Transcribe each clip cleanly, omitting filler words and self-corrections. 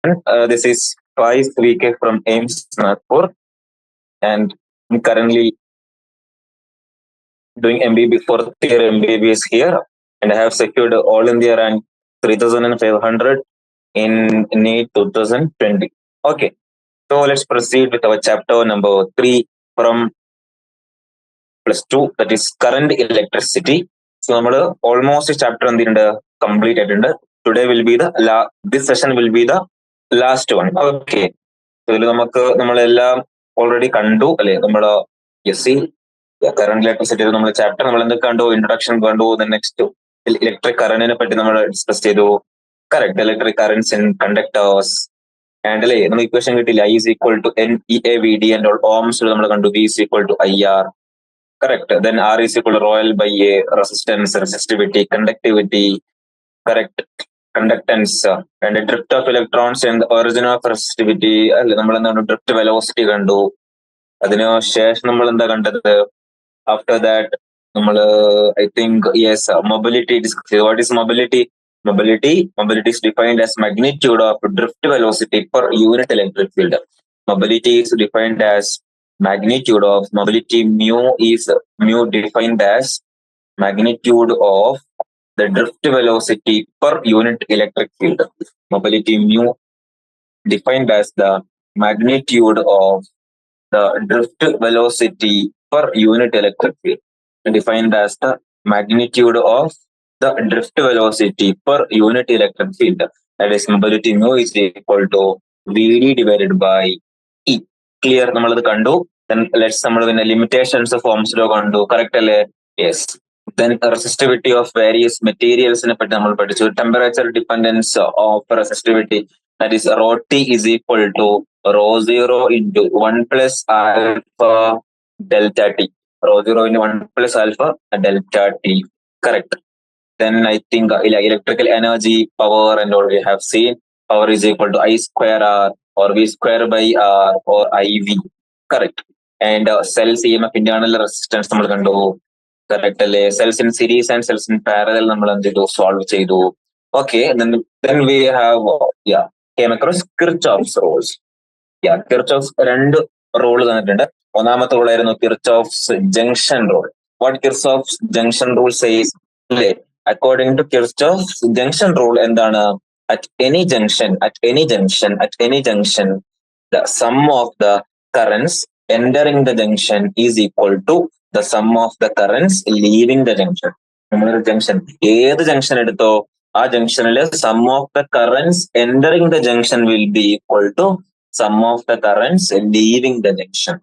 This is twice VK from AIMS Nagpur, and I'm currently doing MBB fourth year MBBS here, and I have secured all India rank 3,500 in NEET 2020. Okay, so let's proceed with our chapter number 3 from +2, that is current electricity. So നമ്മൾ almost chapter എന്തിട്ടുണ്ട് complete ആയിട്ടുണ്ട്. Today will be this session will be the last one. Okay, ഇതിൽ നമ്മളെല്ലാം already കണ്ടു അല്ലെ. നമ്മുടെ C current electricity നമ്മൾ chapter നമ്മൾ എന്തൊക്കെ കണ്ടു? ഇൻട്രൊഡക്ഷൻ കണ്ടു. നെക്സ്റ്റ് ഇലക്ട്രിക് കറന്റിനെ പറ്റി നമ്മൾ ഡിസ്കസ് ചെയ്തു. Correct, electric currents in conductors. And അല്ലേ നമ്മൾ ഇക്വേഷൻ കിട്ടില്ല, I is equal to NEAVD and all ohms നമ്മൾ കണ്ടു. V is equal to IR. Correct. Then R is equal to rho L by A, resistance, resistivity, conductivity. Correct. Conductance and the drift of electrons and the origin of resistivity. നമ്മൾ എന്താണ് drift velocity കണ്ടു. അതിന് ശേഷം നമ്മൾ എന്താ കണ്ടത്? After that നമ്മൾ I think yes, mobility discuss. What is mobility? Mobility is defined as magnitude of drift velocity per unit electric field. Mobility is defined as magnitude of mobility. Mu defined as magnitude of the drift velocity per unit electric field. Mobility mu defined as the magnitude of the drift velocity per unit electric field. Defined as the magnitude of the drift velocity per unit electric field. That is mobility mu is equal to VD divided by E. Clear? നമ്മളത് കണ്ടു. Then let's നമ്മൾ പിന്നെ limitations of Ohm's law കണ്ടു. Correct അല്ലേ? Yes. Then resistivity of various materials നെ പറ്റി നമ്മൾ പഠിച്ചു. Temperature dependence of resistivity, that is rho T is equal to rho 0 into 1 plus alpha delta T. Rho 0 into 1 plus alpha delta T. Correct. Then I think electrical energy, power and all we have seen. Power is equal to I square R or V square by R or IV. Correct. And cells EMF internal resistance നമ്മൾ കണ്ടു. Correct അല്ലേ? Cells in series and cells in parallel നമ്മൾ എന്ത് ചെയ്തു? Solve ചെയ്തു. Okay, then we have came across Kirchhoff's rules. Kirchhoff's രണ്ട് rule തന്നിട്ടുണ്ട്. ഒന്നാമത്തെ റൂൾ ആയിരുന്നു Kirchhoff's junction rule. What Kirchhoff's junction rule says? അല്ലേ, according to Kirchhoff's junction rule എന്താണ്? At any junction, the sum of the currents entering the junction is equal to the sum of the currents leaving the junction. നമ്മളൊരു junction, ഏത് junction എടുത്തോ ആ ജംഗ്ഷനിൽ sum of the currents entering the junction will be equal to sum of the currents leaving the junction.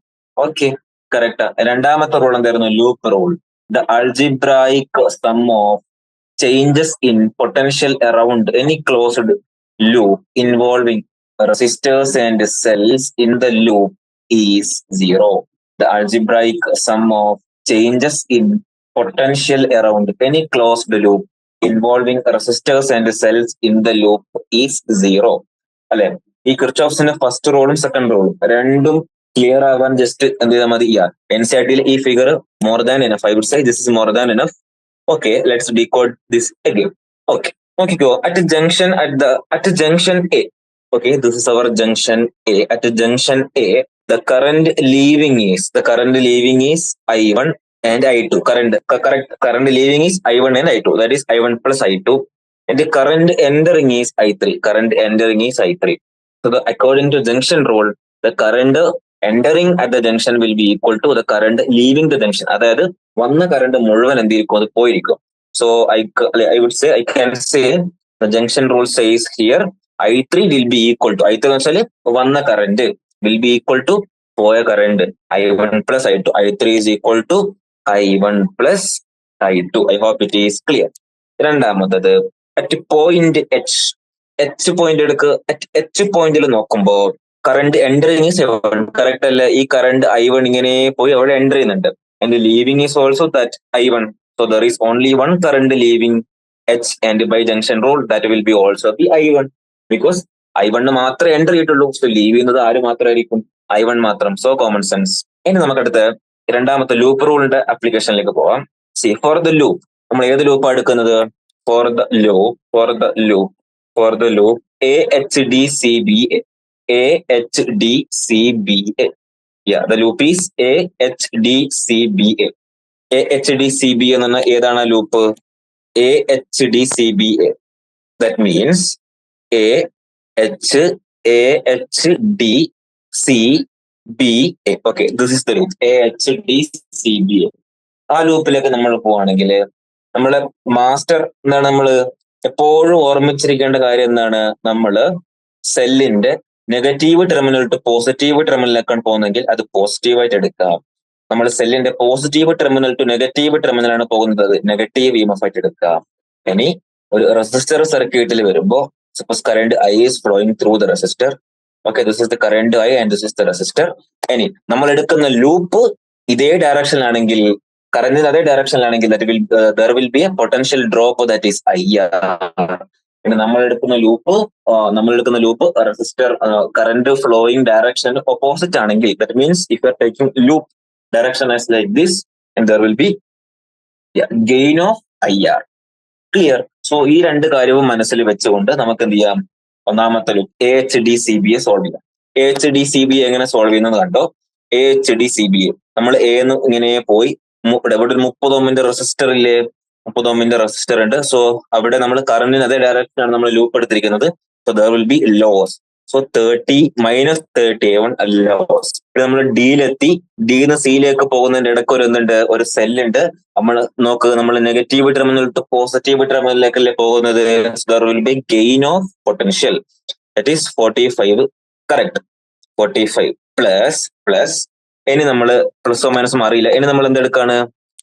Okay, correct. രണ്ടാമത്തെ rule എന്തായിരുന്നു? Loop rule. The algebraic sum of changes in potential around any closed loop involving resistors and cells in the loop is 0. The algebraic sum of changes in potential around any closed loop involving resistors and cells in the loop is 0. അല്ലെ, ഈ കിർച്ചോഫ്സിന്റെ first റൂളും second റൂളും രണ്ടും clear ആവാൻ just എന്ത് ചെയ്താൽ മതി? NCERT ഈ figure more than enough. I would say this is more than enough. Okay, let's decode this again. Okay, go at a junction A. Okay, this is our junction A. At a junction A, the current leaving is I1 and I2. Current leaving is I1 and I2. That is I1 plus I2. And the current entering is I3. So according to junction rule, the current entering at the junction will be equal to the current leaving the junction. അതായത് വന്ന current മുഴുവൻ എന്തിരിക്കും? അത് പോയിരിക്കും. So I would say, I can say the junction rule says here I3 will be equal to, I3 എന്ന് വെച്ചാൽ വന്ന current will be equal to പോയ current I1 plus I2. I3 is equal to I1 plus I2. I hope it is clear. രണ്ടാമത്തത് at point H point എടുക്കുക. At H പോയിന്റിൽ നോക്കുമ്പോൾ current entering is I1. Correct അല്ല? ഈ current I1 ഇങ്ങനെ പോയി അവിടെ എൻ്റർ ചെയ്യുന്നുണ്ട്. And leaving is also that I1. So there is only one current leaving H, and by junction rule that will be also be I1, because I1 മാത്രമേ enter ചെയ്തിട്ടുള്ളൂ. So leave ചെയ്യുന്നത് ആര് മാത്രമായിരിക്കും? I1 മാത്രം. So common sense. ഇനി നമുക്കടുത്ത് രണ്ടാമത്തെ loop റൂളിന്റെ ആപ്ലിക്കേഷനിലേക്ക് പോവാം. C for the loop, നമ്മൾ ഏത് ലൂപ്പാണ് എടുക്കുന്നത്? For the loop AHDCBA. AHDCBA. Yeah, the loop is AHDCBA. AHDCBA എന്ന് പറഞ്ഞാൽ ഏതാണ് loop? AHDCBA. That means AHDCBA. Okay, this is the loop. AHDCBA. ആ ലൂപ്പിലേക്ക് നമ്മൾ പോവാണെങ്കിൽ നമ്മളെ മാസ്റ്റർ എന്താണ്, നമ്മൾ എപ്പോഴും ഓർമ്മിച്ചിരിക്കേണ്ട കാര്യം എന്താണ്? നമ്മള് സെല്ലിന്റെ നെഗറ്റീവ് ടെർമിനൽ ടു പോസിറ്റീവ് ടെർമിനലിലേക്കാണ് പോകുന്നതെങ്കിൽ അത് പോസിറ്റീവായിട്ട് എടുക്കാം. നമ്മൾ സെല്ലിന്റെ പോസിറ്റീവ് ടെർമിനൽ ടു നെഗറ്റീവ് ടെർമിനലാണ് പോകുന്നത്, നെഗറ്റീവ് ഇഎംഎഫ് ആയിട്ട് എടുക്കാം. ഇനി ഒരു റെസിസ്റ്റർ സർക്യൂട്ടിൽ വരുമ്പോൾ suppose current I is flowing through the resistor. Okay, this is the current I and this is the resistor. ഇനി നമ്മൾ എടുക്കുന്ന ലൂപ്പ് ഇതേ ഡയറക്ഷനിലാണെങ്കിൽ, കറന്റിന് അതേ ഡയറക്ഷനിലാണെങ്കിൽ there will be a potential drop that is IR. പിന്നെ നമ്മൾ എടുക്കുന്ന loop resistor current flowing direction opposite ആണെങ്കിൽ, that means if you are taking loop direction as like this and there will be gain of IR. Clear? So ഈ രണ്ട് കാര്യവും മനസ്സിൽ വെച്ചുകൊണ്ട് നമുക്ക് എന്ത് ചെയ്യാം? ഒന്നാമത്തെ ലൂപ്പ് AHDCBA സോൾവ് ചെയ്യാം. AHDCBA എങ്ങനെ സോൾവ് ചെയ്യുന്നത് കണ്ടോ? AHDCBA നമ്മൾ എന്ന് ഇങ്ങനെ പോയി ഇവിടെ ഒരു 30 ഓമിന്റെ റെസിസ്റ്റർ ഇല്ലേ? 30 ഓമിന്റെ റെസിസ്റ്റർ ഉണ്ട്. സോ അവിടെ നമ്മൾ കറന്റിന് അതേ ഡയറക്ഷനാണ് നമ്മൾ ലൂപ്പ് എടുത്തിരിക്കുന്നത്. So there will be loss. So 30 - 30 A1 loss. നമ്മൾ ഡിയിലെത്തി, ഡിന്ന് സിയിലേക്ക് പോകുന്നതിന്റെ ഇടയ്ക്ക് ഒരു സെല്ലുണ്ട്. നമ്മൾ നോക്ക്, നമ്മൾ നെഗറ്റീവ് ടെർമിനൽ ടു പോസിറ്റീവ് ടെർമിനലിലേക്കല്ലേ പോകുന്നത്. there will be gain of potential, that is 45. Correct, 45 plus ഇനി നമ്മൾ പ്ലസോ മൈനസും അറിയില്ല. ഇനി നമ്മൾ എന്തെടുക്കാണ്?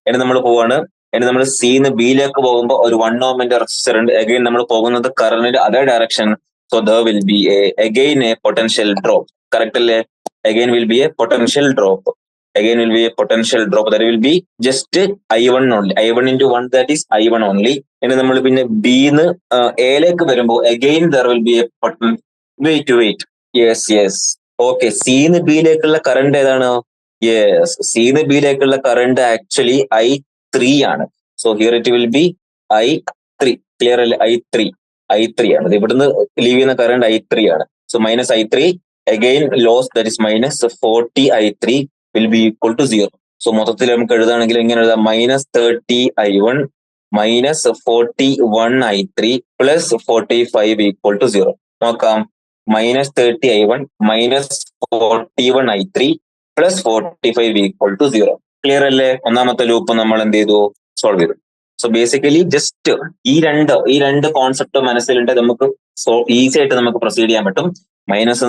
ഇനി നമ്മൾ പോവാണ്. ഇനി നമ്മൾ സിന്ന് ബിയിലേക്ക് പോകുമ്പോൾ ഒരു 1 ഓമിന്റെ റെസിസ്റ്റർ ഉണ്ട്. അഗൈൻ നമ്മൾ പോകുന്നത് കറന്റിന്റെ അതേ direction. So there will be again a potential drop. Correct അല്ലേ? again will be a potential drop. There will be just I1 only. I1 into 1, that is I1 only. ഇനി നമ്മൾ പിന്നെ ബിന്ന് എയിലേക്ക് വരുമ്പോൾ again there will be a wait. Yes. Okay, സിന്ന് ബിയിലേക്കുള്ള current ഏതാണ്? Yes, സിന്ന് ബിയിലേക്കുള്ള കറണ്ട് ആക്ച്വലി I3 ആണ്. So here it will be I3. Clear അല്ലേ? I3 ആണ്. ഇവിടുന്ന് ലീവ് ചെയ്യുന്ന കറണ്ട് I3 ആണ്. So -I3 again loss, that is -40 I3 will be equal to 0. So മൊത്തത്തിൽ നമുക്ക് എഴുതാണെങ്കിൽ എങ്ങനെ എഴുതാം? -30 I1 -41 I3 +45 ഈക്വൽ ടു 0. നോക്കാം. -30 I1 -41 I3 +45 equal to 0. Clear അല്ലേ? ഒന്നാമത്തെ ലൂപ്പ് നമ്മൾ എന്ത് ചെയ്തു? സോൾവ് ചെയ്തു. സോ ബേസിക്കലി ജസ്റ്റ് ഈ രണ്ട് കോൺസെപ്റ്റ് മനസ്സിലുണ്ട്, നമുക്ക് ഈസി ആയിട്ട് നമുക്ക് പ്രൊസീഡ് ചെയ്യാൻ പറ്റും. Minus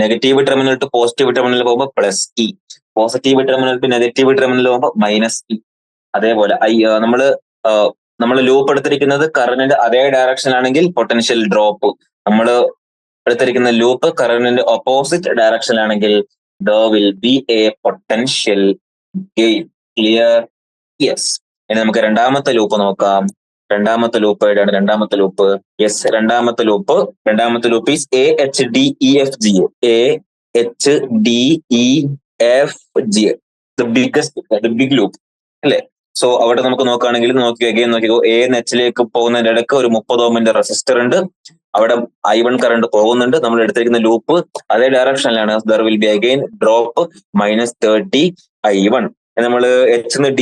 negative terminal to positive terminal പോകുമ്പോൾ +E, positive terminal to negative terminal പോകുമ്പോൾ -E. അതേപോലെ നമ്മൾ ലൂപ്പ് എടുത്തിരിക്കുന്നത് കറന്റിന്റെ അതേ ഡയറക്ഷൻ ആണെങ്കിൽ പൊട്ടൻഷ്യൽ ഡ്രോപ്പ്. നമ്മൾ എടുത്തിരിക്കുന്ന ലൂപ്പ് കറന്റിന്റെ opposite ഡയറക്ഷനിലാണെങ്കിൽ there will be a potential gain. Clear? Yes. ഇനി നമുക്ക് രണ്ടാമത്തെ ലൂപ്പ് നോക്കാം. രണ്ടാമത്തെ ലൂപ്പ് ഏതാണ്? രണ്ടാമത്തെ loop is AHDEFGA. AHDEFGA, the big loop അല്ലേ? സോ അവിടെ നമുക്ക് നോക്കുകയാണെങ്കിൽ നോക്കിക്കോ, എച്ചിലേക്ക് പോകുന്നതിന്റെ ഇടയ്ക്ക് ഒരു 30 ഓമിന്റെ റെസിസ്റ്റർ ഉണ്ട്. അവിടെ I1 കറണ്ട് പോകുന്നുണ്ട്. നമ്മൾ എടുത്തിരിക്കുന്ന ലൂപ്പ് അതേ ഡയറക്ഷനിലാണ്. there will be again drop -30 I1. നമ്മൾ എച്ചിനും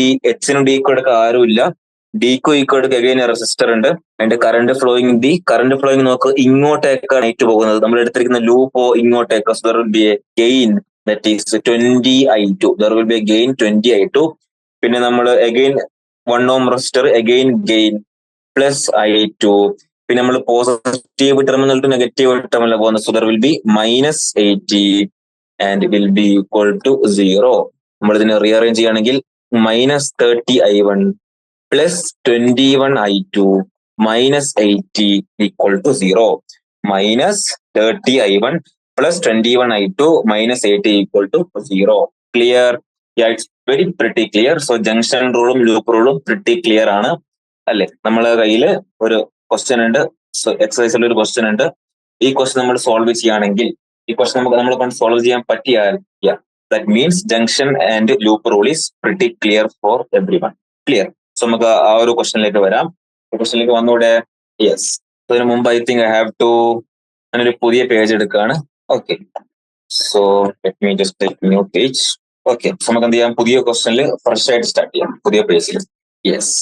ഡിക്കും എടുക്കുക ആരുമില്ല. ഡിക്കും ഈക്കും എടുക്കുക അഗൈൻ റെസിസ്റ്റർ ഉണ്ട്. അതിന്റെ കറണ്ട് ഫ്ലോയിങ് നോക്ക്, ഇങ്ങോട്ടേക്കാണ് ഏറ്റു പോകുന്നത്. നമ്മൾ എടുത്തിരിക്കുന്ന ലൂപ്പോ ഇങ്ങോട്ടേക്ക്. there will be a gain, that is 20 I2. there will be a gain 20 I2. പിന്നെ നമ്മൾ again 1 ohm resistor, again gain +I2. പിന്നെ നമ്മൾ positive terminal to negative terminal പോകുന്നത്. So there will be -80 and will be equal to 0. നമ്മൾ ഇതിനെ rearrange ചെയ്യുകയാണെങ്കിൽ -30 I1 +21 I2 -80 equal to 0. -30 I1 +21 I2 -80 equal to 0. Clear? Yeah, it's very pretty clear. So junction റൂളും loop റൂളും pretty clear ആണ് അല്ലെ? നമ്മളെ കയ്യിൽ ഒരു ക്വസ്റ്റ്യൻ ഉണ്ട്. സോ എക്സസൈസിൽ ഒരു ക്വസ്റ്റ്യൻ ഉണ്ട്. ഈ ക്വസ്റ്റ്യൻ നമ്മൾ സോൾവ് ചെയ്യുകയാണെങ്കിൽ, ഈ ക്വസ്റ്റ്യൻ നമ്മളെ കൊണ്ട് സോൾവ് ചെയ്യാൻ പറ്റിയാൽ, that means junction and loop rule is pretty clear for everyone. Clear? So നമുക്ക് ആ ഒരു ക്വസ്റ്റ്യനിലേക്ക് വരാം. ക്വസ്റ്റ്യനിലേക്ക് വന്നൂടെ? യെസ്. അതിന് മുമ്പ് I think I have to ഞാനൊരു പുതിയ പേജ് എടുക്കുകയാണ്. Okay, so let me just take new page. Okay, നമുക്ക് എന്ത് ചെയ്യാം, പുതിയ ക്വസ്റ്റനിൽ ഫ്രഷ് ആയിട്ട് സ്റ്റാർട്ട് ചെയ്യാം, പുതിയ പേജിൽ. യെസ്,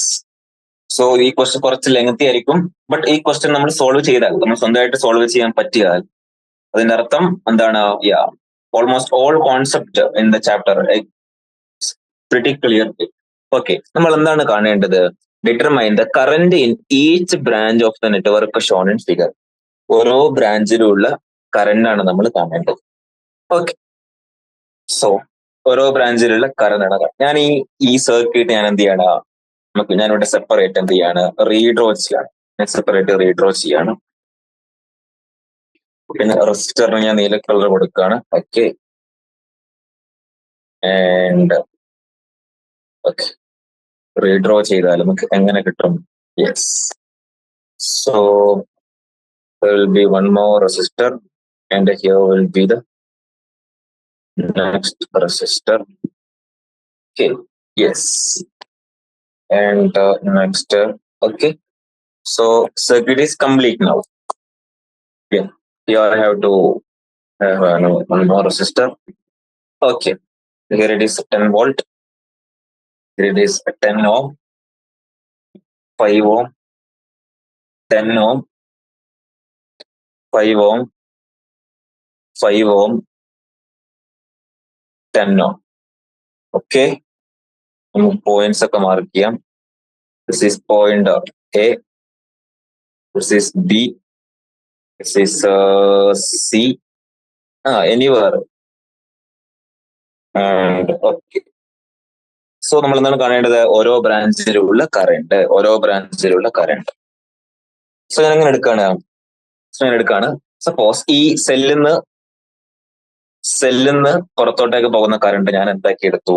സോ ഈ ക്വസ്റ്റൻ കുറച്ച് ലെങ്തി ആയിരിക്കും. ബട്ട് ഈ ക്വസ്റ്റൻ നമ്മൾ സോൾവ് ചെയ്താൽ, നമ്മൾ സ്വന്തമായിട്ട് സോൾവ് ചെയ്യാൻ പറ്റിയാൽ അതിന്റെ അർത്ഥം എന്താണ്? Yeah, almost all concept in the chapter pretty clear. Okay, നമ്മൾ എന്താണ് കാണേണ്ടത്? Determine the current in each branch of the network shown in figure. ഓരോ ബ്രാഞ്ചിലുള്ള കറന്റ് ആണ് നമ്മൾ കാണേണ്ടത്. ഓക്കെ, സോ ഓരോ ബ്രാഞ്ചിലുള്ള കറന്റ് ആണ്. ഞാൻ ഈ സർക്യൂട്ട് ഞാൻ എന്ത് ചെയ്യണം, ഞാനിവിടെ സെപ്പറേറ്റ് എന്ത് ചെയ്യാണ്, റീഡ്രോ ചെയ്യാണ്. ഞാൻ സെപ്പറേറ്റ് റീഡ്രോ ചെയ്യാണ്. പിന്നെ റെസിസ്റ്ററിന് ഞാൻ നീല കളർ കൊടുക്കുകയാണ്. ഓക്കെ, ആൻഡ് ഓക്കെ, റീഡ്രോ ചെയ്താൽ നമുക്ക് എങ്ങനെ കിട്ടും? Yes, so there will be one more resistor and here will be the next resistor. Okay, yes, and next okay, so circuit is complete now. Yeah, here I have to have one more resistor. Okay, here it is 10 volt, here it is 10 ohm, 5 ohm, 10 ohm, 5 ohm, 5 ohm, 10 ohm. Okay, നമുക്ക് points ഒക്കെ mark ചെയ്യാം. This is point A, this is B, this is C, anywhere. And okay, so നമ്മൾ എന്താണ് കാണേണ്ടത്? ഓരോ ബ്രാഞ്ചിലുള്ള current, ഓരോ ബ്രാഞ്ചിലുള്ള current. So ഞാൻ എങ്ങനെ എടുക്കാണ്? സപ്പോസ് ഈ സെല്ലിന്ന് പുറത്തോട്ടേക്ക് പോകുന്ന കറണ്ട് ഞാൻ എന്താക്കി എടുത്തു?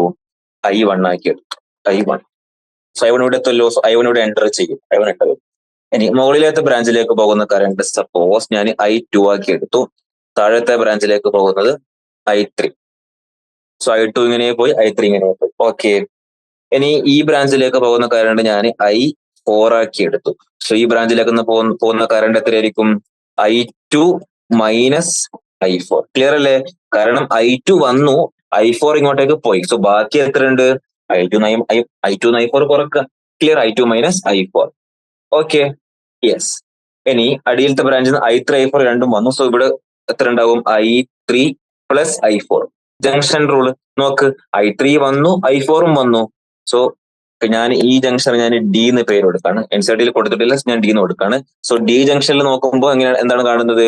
I1 ആക്കി എടുത്തു. I1. സോ I1 ഇവിടെ എത്തുമല്ലോ. സോ I1 ഇവിടെ എൻ്റർ ചെയ്യും. I1 ഇട്ടത്. ഇനി മുകളിലത്തെ ബ്രാഞ്ചിലേക്ക് പോകുന്ന കറണ്ട് സപ്പോസ് ഞാൻ I2 ആക്കി എടുത്തു. താഴത്തെ ബ്രാഞ്ചിലേക്ക് പോകുന്നത് I3. സോ I2 ഇങ്ങനെ പോയി, I3 ഇങ്ങനെ പോയി. ഓക്കെ, ഇനി ഈ ബ്രാഞ്ചിലേക്ക് പോകുന്ന കറണ്ട് ഞാൻ I4 ആക്കി എടുത്തു. സോ ഈ ബ്രാഞ്ചിലേക്ക് പോകുന്ന കറണ്ട് എത്രയായിരിക്കും? I2 minus I4. ക്ലിയർ അല്ലേ? കാരണം I2 വന്നു, I4 ഇങ്ങോട്ടേക്ക് പോയി. സോ ബാക്കി എത്രയുണ്ട്? I2 I4 കുറക്കുക. Clear, I2 minus I4. Okay, yes. ഇനി അടിയിലത്തെ ബ്രാഞ്ചിൽ നിന്ന് I3 I4 രണ്ടും വന്നു. സോ ഇവിടെ എത്ര ഉണ്ടാവും? I3 plus I4. Junction rule നോക്ക്, I3 വന്നു, I4 വന്നു. സോ ഞാൻ ഈ ജംഗ്ഷൻ ഞാൻ ഡി എന്ന് പേര് കൊടുക്കാണ്. NCERT കൊടുത്തിട്ടില്ല, ഞാൻ ഡി എന്ന് കൊടുക്കാണ്. സോ ഡി ജംഗ്ഷനിൽ നോക്കുമ്പോൾ എന്താണ് കാണുന്നത്?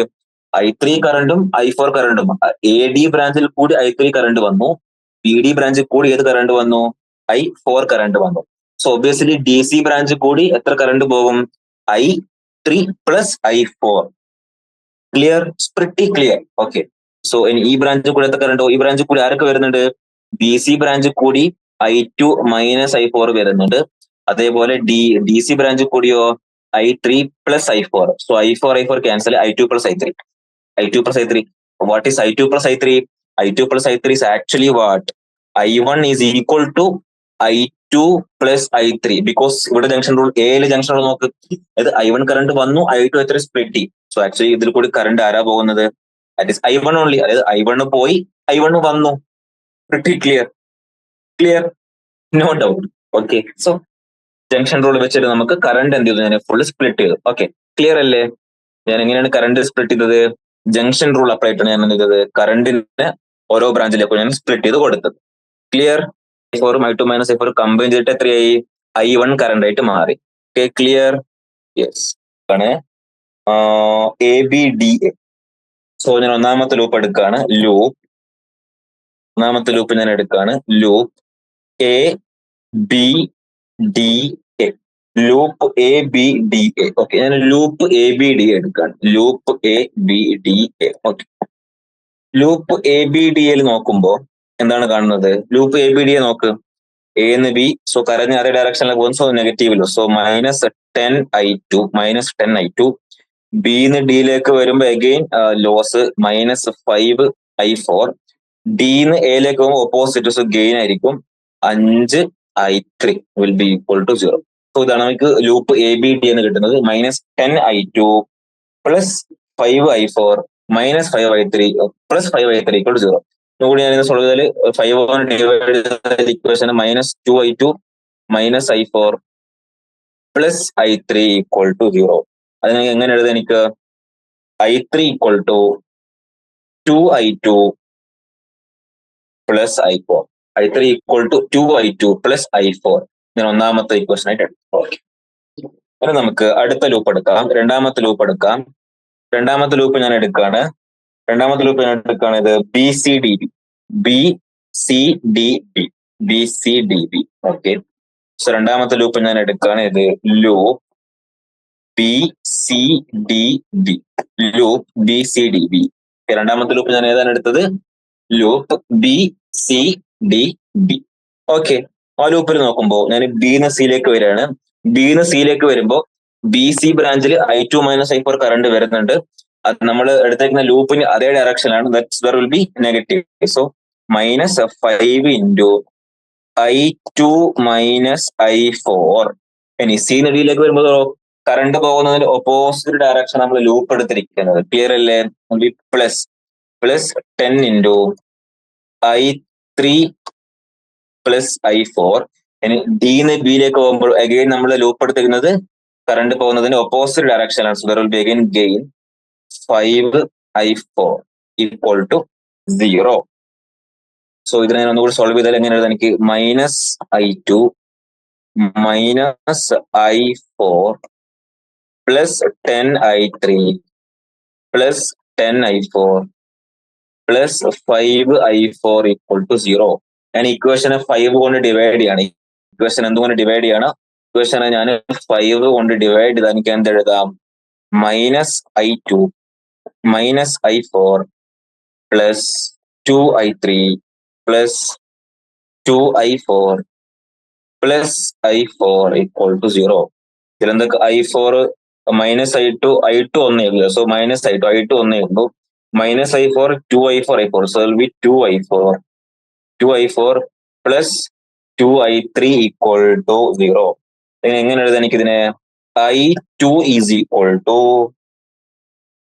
I3 കറണ്ടും I4 കറണ്ടും AD ബ്രാഞ്ചിൽ കൂടി I3 കറണ്ട് വന്നു, BD ബ്രാഞ്ചിൽ കൂടി ഏത് കറണ്ട് വന്നു? I4 കറണ്ട് വന്നു. സോ ഒബ്വിയസ്ലി DC ബ്രാഞ്ചിൽ കൂടി എത്ര കറണ്ട് പോകും? I3 plus I4. Clear, pretty clear. Okay, so ഈ ബ്രാഞ്ചിൽ കൂടി എത്ര കറണ്ട്? ഈ ബ്രാഞ്ചിൽ കൂടി ആരൊക്കെ വരുന്നുണ്ട്? BC ബ്രാഞ്ചിൽ കൂടി I2 മൈനസ് I4 വരുന്നുണ്ട്. അതേപോലെ DC ബ്രാഞ്ചിൽ കൂടിയോ I3 plus I4. So I4 cancel, I2 plus I3. I2 plus I3. What is I2 plus I3? I2 plus I3 is actually what? I1 is equal to I2 plus I3 because ഇവിടെ junction rule, എയില് junction rule നോക്ക്, അത് I1 current വന്നു, I2 എത്ര split. So actually ഇതിൽ കൂടി current ആരാ പോകുന്നത്? That is I1 only. അതായത് I1 പോയി, I1 വന്നു. Pretty clear, no doubt. Okay, so junction rule വെച്ചിട്ട് നമുക്ക് കറണ്ട് എന്ത് ചെയ്തു? ഞാൻ ഫുൾ സ്പ്ലിറ്റ് ചെയ്തു. ഓക്കെ, ക്ലിയർ അല്ലേ? ഞാൻ എങ്ങനെയാണ് കറണ്ട് സ്പ്ലിറ്റ് ചെയ്തത്? ജംഗ്ഷൻ റൂൾ അപ്ലൈ ആയിട്ടാണ് ഞാൻ എന്ത് ചെയ്തത്? കറണ്ടിനെ ഓരോ ബ്രാഞ്ചിലേക്കും ഞാൻ സ്പ്ലിറ്റ് ചെയ്ത് കൊടുത്തത്. Clear, I2 minus I4 combine ചെയ്തിട്ട് എത്രയായി? I1 കറണ്ട് ആയിട്ട് മാറി. Okay, clear, yes. ആണ് ABDA. സോ ഞാൻ ഒന്നാമത്തെ ലൂപ്പ് എടുക്കുകയാണ്. ഒന്നാമത്തെ ലൂപ്പ് ഞാൻ എടുക്കുകയാണ്. Loop ABDA. Loop ABDA. Okay, ഞാൻ ലൂപ്പ് ABDA എടുക്കുകയാണ്. Loop ABDA. Okay, loop ABDA നോക്കുമ്പോ എന്താണ് കാണുന്നത്? ലൂപ്പ് ABDA നോക്ക്, A എന്ന് B. സോ കറന്റ് അതേ ഡയറക്ഷനിൽ പോകുന്നു. സോ നെഗറ്റീവിലും. So minus 10 I2. B ന്ന് ഡിയിലേക്ക് വരുമ്പോ again loss minus 5 I4. D ന്ന് എയിലേക്ക് പോകുമ്പോൾ ഓപ്പോസിറ്റ്, സോ ഗെയിൻ ആയിരിക്കും 5 I3 will be equal to 0. So ഇതാണ് നമുക്ക് ലൂപ്പ് ABD എന്ന് കിട്ടുന്നത്. -10 I2 plus 5i4 minus 5i3 plus 5i3 equal 0. ഒന്നുകൂടി ഞാൻ സോൾവ് ചെയ്താൽ 5 കൊണ്ട് ഡിവൈഡ് ചെയ്ത equation minus 2i2 minus i4 plus i3 equal to 0. അതിന് എങ്ങനെ എഴുതാം? എനിക്ക് i3 equal to 2i2 plus i4. i3 equal to 2i2 plus i4. ഞാൻ ഒന്നാമത്തെ ഇക്വേഷൻ ആയിട്ട് എടുത്തു. ഓക്കെ, ഇനി നമുക്ക് അടുത്ത ലൂപ്പ് എടുക്കാം. രണ്ടാമത്തെ ലൂപ്പ് എടുക്കാം. രണ്ടാമത്തെ ലൂപ്പ് ഞാൻ എടുക്കുകയാണ്. ഇത് B C D B. Okay, so രണ്ടാമത്തെ ലൂപ്പ് ഞാൻ എടുക്കുകയാണ്. ഇത് loop B C D B. രണ്ടാമത്തെ ലൂപ്പ് ഞാൻ ഏതാണ് എടുത്തത്? Loop B C D B. Okay, ആ ലൂപ്പിൽ നോക്കുമ്പോൾ ഞാൻ ബിന്ന് സിയിലേക്ക് വരികയാണ്. ബിന്ന് സിയിലേക്ക് വരുമ്പോൾ ബി സി ബ്രാഞ്ചിൽ i2 മൈനസ് i4 കറണ്ട് വരുന്നുണ്ട്. അത് നമ്മൾ എടുത്തേക്കുന്ന ലൂപ്പിന് അതേ ഡയറക്ഷനാണ്. There will be negative. So minus 5 into i2 minus i4. ഇനി സി ഡിയിലേക്ക് വരുമ്പോൾ കറണ്ട് പോകുന്നതിന് ഓപ്പോസിറ്റ് ഡയറക്ഷൻ നമ്മൾ ലൂപ്പ് എടുത്തിരിക്കുന്നത്. ക്ലിയർ അല്ലേ? Plus 10 into i3 plus i4. ഇനി ഡിന്ന് ബിയിലേക്ക് പോകുമ്പോൾ അഗെയിൻ നമ്മൾ ലൂപ്പ് എടുത്തിരിക്കുന്നത് കറണ്ട് പോകുന്നതിന് ഓപ്പോസിറ്റ് ഡയറക്ഷനാണ്. So there will be again gain 5i4 equal to 0. So ഇതിനെ ഞാൻ ഒന്നുകൂടി സോൾവ് ചെയ്താൽ എങ്ങനെ എഴുതാം? എനിക്ക് minus i2 minus i4 plus 10i3 plus 10i4 plus 5i4 equal to 0. ഞാൻ ഇക്വേഷനെ 5 കൊണ്ട് ഡിവൈഡ് ചെയ്യാണ്. ഇക്വേഷൻ എന്തുകൊണ്ട് ഡിവൈഡ് ചെയ്യണം? ഇക്വേഷനെ ഞാൻ 5 കൊണ്ട് ഡിവൈഡ് ചെയ്താൽ എനിക്ക് എന്തെഴുതാം? Minus i2 minus i4 plus 2i3 plus 2i4 plus i4 equal to 0. ഇതിലെന്തൊക്കെ i4 മൈനസ് i2 ഒന്നേ ഉള്ളൂ. സോ മൈനസ് i2 ഒന്നേ ഉള്ളൂ. Minus i4 2i4 so will be 2i4 plus 2i3 equal to 0. എങ്ങനെ എഴുതാൻ? എനിക്ക് ഇതിനെ i2 is equal to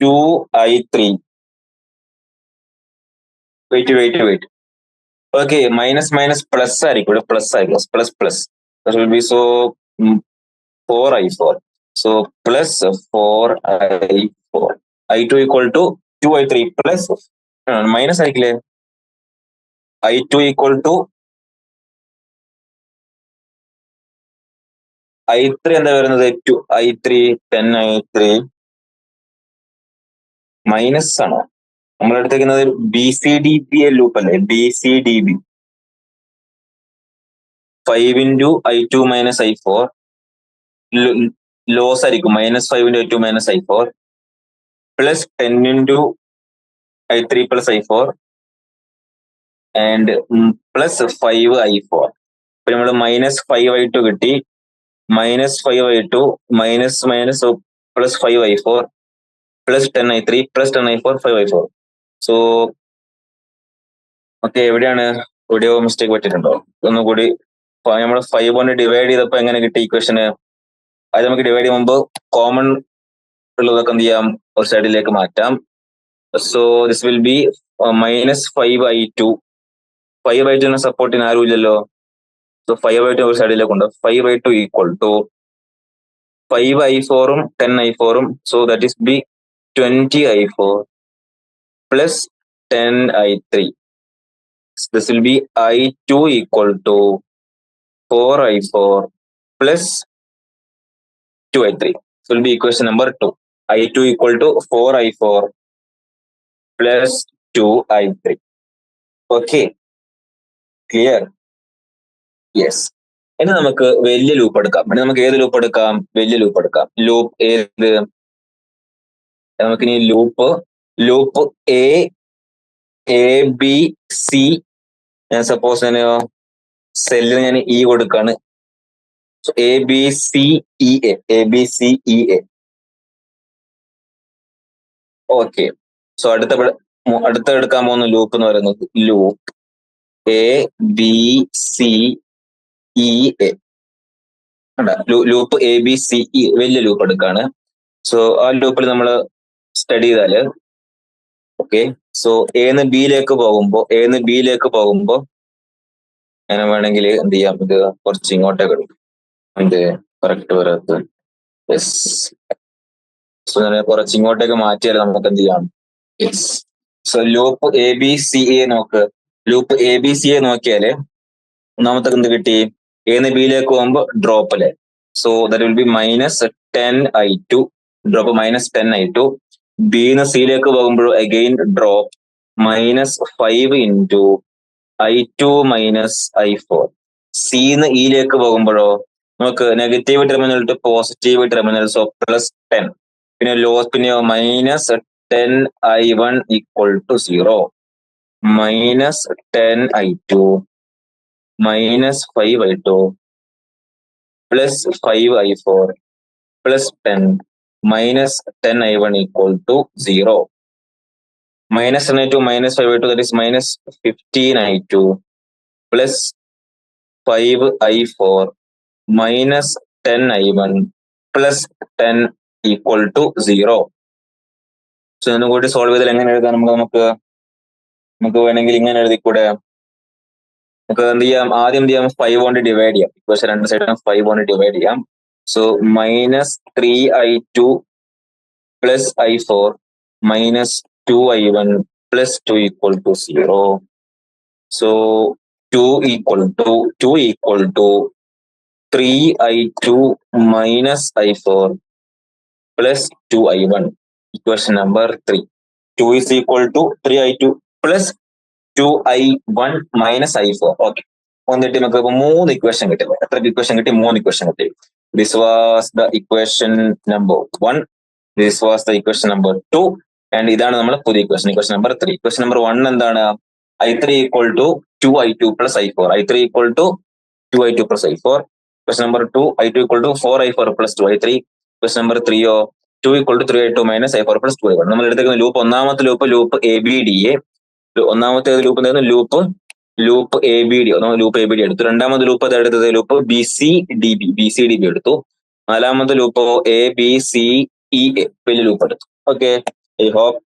2i3. Wait. Okay, minus plus ആയിരിക്കും. ഇവിടെ പ്ലസ് ആയിരിക്കും. Plus will be so 4i4. So plus 4i4. i2 equal to 2i3 plus minus ആയിരിക്കില്ലേ? i2 equal to i3 എന്താ വരുന്നത്? i3 10i3 മൈനസ് ആണോ? നമ്മൾ എടുത്തേക്കുന്നത് B C D B loop അല്ലേ? B C D B 5 into i2 minus i4 loss ആയിരിക്കും. Minus 5 into i2 minus i4 plus 10 into i3 plus i4 and plus 5i4. ഇപ്പൊ നമ്മൾ minus 5i2 കിട്ടി. Minus 5i2 minus plus 5i4 plus 10i3 plus 10i4 5i4. So okay, എവിടെയോ mistake പറ്റിയിട്ടുണ്ടോ? ഒന്നുകൂടി നമ്മൾ 5 കൊണ്ട് divide ചെയ്തപ്പോ എങ്ങനെ കിട്ടി ഇക്വേഷന്? അത് നമുക്ക് ഡിവൈഡ് ചെയ്യുമ്പോൾ കോമൺ ഉള്ളതൊക്കെ എന്ത് ചെയ്യാം? ഒരു സൈഡിലേക്ക് മാറ്റാം. So this will be minus 5i2 support ചെയ്യാൻ ആരും ഇല്ലല്ലോ. സോ 5i2 ഒരു സൈഡിലേക്ക് ഉണ്ട്. 5i2 equal to 5i4 10i4. So that is be 20i4 plus 10i3. This will be i2 equal to 4i4 plus 2i3. So will be equation number 2. i2 equal to 4i4 plus 2i3. Okay, clear? Yes. ഇനി നമുക്ക് വലിയ loop എടുക്കാം. നമുക്ക് ഏത് loop എടുക്കാം? വലിയ loop എടുക്കാം. Loop ഏത്? നമുക്കിനി ലൂപ്പ് എ ബി സി. ഞാൻ സപ്പോസ് ഞാൻ സെല്ലിന് ഞാൻ ഇ കൊടുക്കാണ്. A B C E A. Okay, so അടുത്ത എടുക്കാൻ പോകുന്ന ലൂപ്പ് എന്ന് പറയുന്നത് loop A B C E A. Loop A B C E വലിയ ലൂപ്പ് എടുക്കാണ്. സോ ആ ലൂപ്പിൽ നമ്മൾ സ്റ്റഡി ചെയ്താല് ഓക്കെ. സോ എന്ന് ബിയിലേക്ക് പോകുമ്പോ അങ്ങനെ വേണമെങ്കിൽ എന്ത് ചെയ്യാം, ഇത് കുറച്ച് ഇങ്ങോട്ടേക്ക് എടുക്കും. എന്ത് കറക്റ്റ് വരാത്ത യെസ്. സോ ഞാൻ കുറച്ച് ഇങ്ങോട്ടേക്ക് മാറ്റിയാൽ നമുക്ക് എന്ത് ചെയ്യാം, yes. So loop A B C A നോക്കിയാല് ഒന്നാമത്തെ എന്ത് കിട്ടി, എന്ന് ബിയിലേക്ക് പോകുമ്പോ ഡ്രോപ്പ് അല്ലേ. So that will be -10i2, drop -10i2. ബിന്ന് സിയിലേക്ക് പോകുമ്പോഴോ again drop -5 into i2 - i4. സിന്ന് ഇയിലേക്ക് പോകുമ്പോഴോ നമുക്ക് negative terminal to positive terminal, so +10. പിന്നെ -10i1 = 0, -10i2 -5i2 +5i4 +10 -10i1 = 0. -10i2 -5i2, that is -15i2 +5i4 -10i1 +10 = 0. So ഇതിനും കൂടി സോൾവ് ചെയ്താൽ എങ്ങനെ എഴുതാം, നമുക്ക് വേണമെങ്കിൽ ഇങ്ങനെ എഴുതിക്കൂടെ. നമുക്ക് എന്ത് ചെയ്യാം, ആദ്യം എന്ത് ചെയ്യാം, 5 കൊണ്ട് ഡിവൈഡ് ചെയ്യാം. ഇക്വേഷൻ രണ്ട് സൈഡിലും 5 കൊണ്ട് ഡിവൈഡ് ചെയ്യാം. So -3i2 +i4 -2i1 +2 = 0. So 2 = 3i2 -i4 +2i1. Equation number 3. 2 is equal to 3i2 +2i1 -i4. Okay. വന്നിട്ട് നമുക്ക് ഇപ്പൊ 3 ഇക്വേഷൻ കിട്ടി. എത്ര ഇക്വേഷൻ കിട്ടി? 3 ഇക്വേഷൻ കിട്ടി. This was the equation number 1. This was the equation number 2. And ഇതാണ് നമ്മുടെ പുതിയ ഇക്വേഷൻ നമ്പർ 3. ഇക്വേഷൻ നമ്പർ 1 എന്താണ്? i3 = 2i2 +i4. i3 = 2i2 +i4. Question number 2, i2 = 4i4 +2i3. Question number 3, 2 = 3i2 -i4 +2i1. നമ്മൾ എടുത്തേക്കുന്ന loop, ഒന്നാമത്തെ loop ABDA. ഒന്നാമത്തെ loop എന്തായിരുന്നു? Loop ABD. Loop ABD എടുത്തു. രണ്ടാമത്തെ ലൂപ്പ് എടുത്തത് ലൂപ്പ് BCDB എടുത്തു. നാലാമത്തെ ലൂപ്പ് ABCEA വലിയ ലൂപ്പ് എടുത്തു. Okay, I hope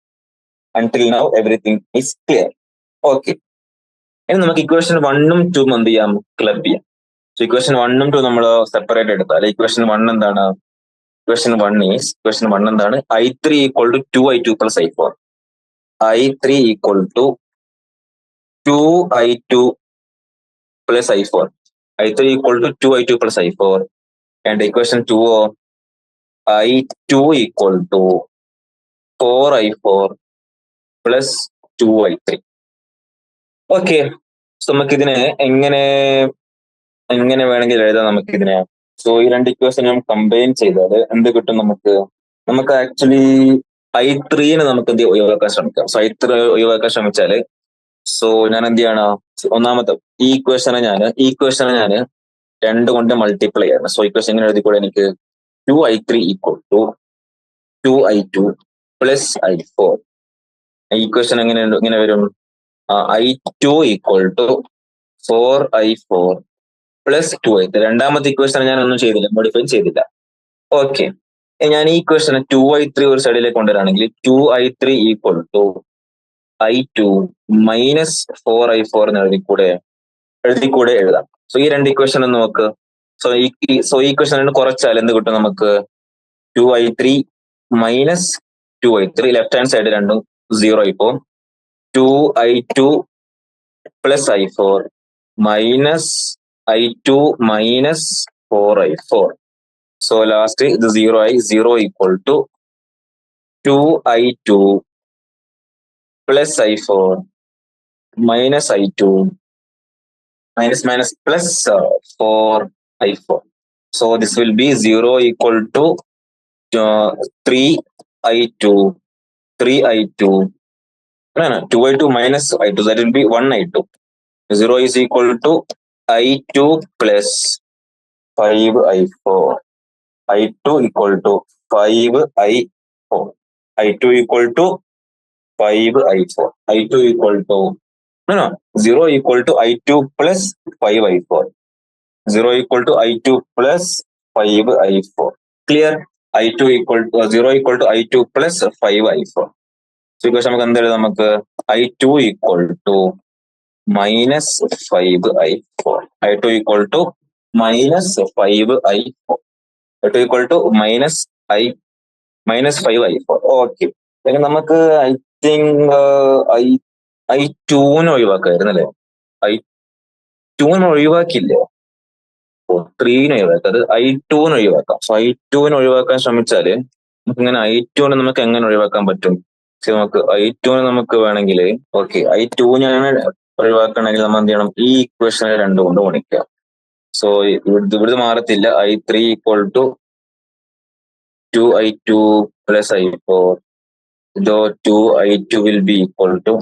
until now everything is clear. Okay, ഇനി നമുക്ക് ഇക്വേഷൻ 1ഉം 2ഉം എന്ത് ചെയ്യാം, ക്ലബ് ചെയ്യാം. സോ ഇക്വേഷൻ 1ഉം 2ഉം നമ്മൾ സെപ്പറേറ്റ് എടുത്താൽ ഇക്വേഷൻ 1 എന്താണ്? ഇക്വേഷൻ 1 എന്താണ്? i3 = 2i2 +i4. i3 = 2i2 +i4. i3 = 2i2 +i4. And equation 2, i2 = 4i4 +2i3. Okay, so നമുക്കിതിനെ എങ്ങനെ വേണമെങ്കിൽ എഴുതാം നമുക്കിതിനെ. സോ ഈ രണ്ട് ഇക്വേഷനും കമ്പൈൻ ചെയ്താൽ എന്ത് കിട്ടും നമുക്ക് ആക്ച്വലി i3നെ നമുക്ക് എന്ത് ഒഴിവാക്കാൻ ശ്രമിക്കാം. സോ i3 ഒഴിവാക്കാൻ ശ്രമിച്ചാല് സോ ഞാൻ എന്ത് ചെയ്യണം, ഒന്നാമത്തെ ഈ ഇക്വേഷനെ ഞാൻ 2 കൊണ്ട് മൾട്ടിപ്ലൈ ചെയ്യണം. സോ ഇക്വേഷൻ എങ്ങനെ എഴുതിക്കൂടെ എനിക്ക്? 2i3 = 2i2 +i4. ഇക്വേഷൻ എങ്ങനെ വരും? i2 = 4i4 +2i3. രണ്ടാമത്തെ ഇക്വേഷൻ ഞാൻ ഒന്നും ചെയ്തില്ല, മോഡിഫൈ ചെയ്തില്ല. ഓക്കെ, ഞാൻ ഈ ഇക്വേഷൻ 2i3 ഒരു സൈഡിലേക്ക് കൊണ്ടുവരാണെങ്കിൽ 2i3 = i2 -4i4 എന്ന് എഴുതിക്കൂടെ എഴുതാം. സോ ഈ രണ്ട് ഇക്വേഷൻ ഒന്ന് നോക്ക്. സോ ഈ ഇക്വേഷൻ കുറച്ചാൽ എന്ത് കിട്ടും നമുക്ക്? 2i3 -2i3, left hand side രണ്ടും 0 ആയി പോകും. 2i2 +i4 -i2 -4i4. So last ഇത് 0 ആയി. 0 = 2i2 +i4 -i2 +4i4. So this will be 0 = 3i2 2i2 -i2, that will be 1i2. 0 is equal to i2 +5i4. i2 = 5i4. i2 = 5i4. i2 0 = i2 +5i4. 0 = i2 +5i4. Clear? I2 equal to 0 equal to I2 plus 5i4. So equation നമുക്ക് എന്ത് എഴുതാം? നമുക്ക് I2 equal to minus 5i4. I2 equal to minus 5i4. I2 equal to minus 5i4. Okay, നമുക്ക് I think I2 ഒഴിവാക്കായിരുന്നു അല്ലേ? I2 ഒഴിവാക്കില്ലേ? 3 ഒഴിവാക്കാം, അത് I2 ഒഴിവാക്കാം. So I2 ഒഴിവാക്കാൻ ശ്രമിച്ചാല് നമുക്കിങ്ങനെ I2 നമുക്ക് എങ്ങനെ ഒഴിവാക്കാൻ പറ്റും? നമുക്ക് I2 നമുക്ക് വേണമെങ്കിൽ ഓക്കെ, I2 ഒഴിവാക്കണമെങ്കിൽ നമ്മൾ എന്ത് ചെയ്യണം? ഈ ഇക്വേഷനെ 2 കൊണ്ട് ഗുണിക്കാം. സോ ഇവിടുന്ന് മാറത്തില്ല. I3 equal to 2I2 plus I4. So 2I2 will be equal to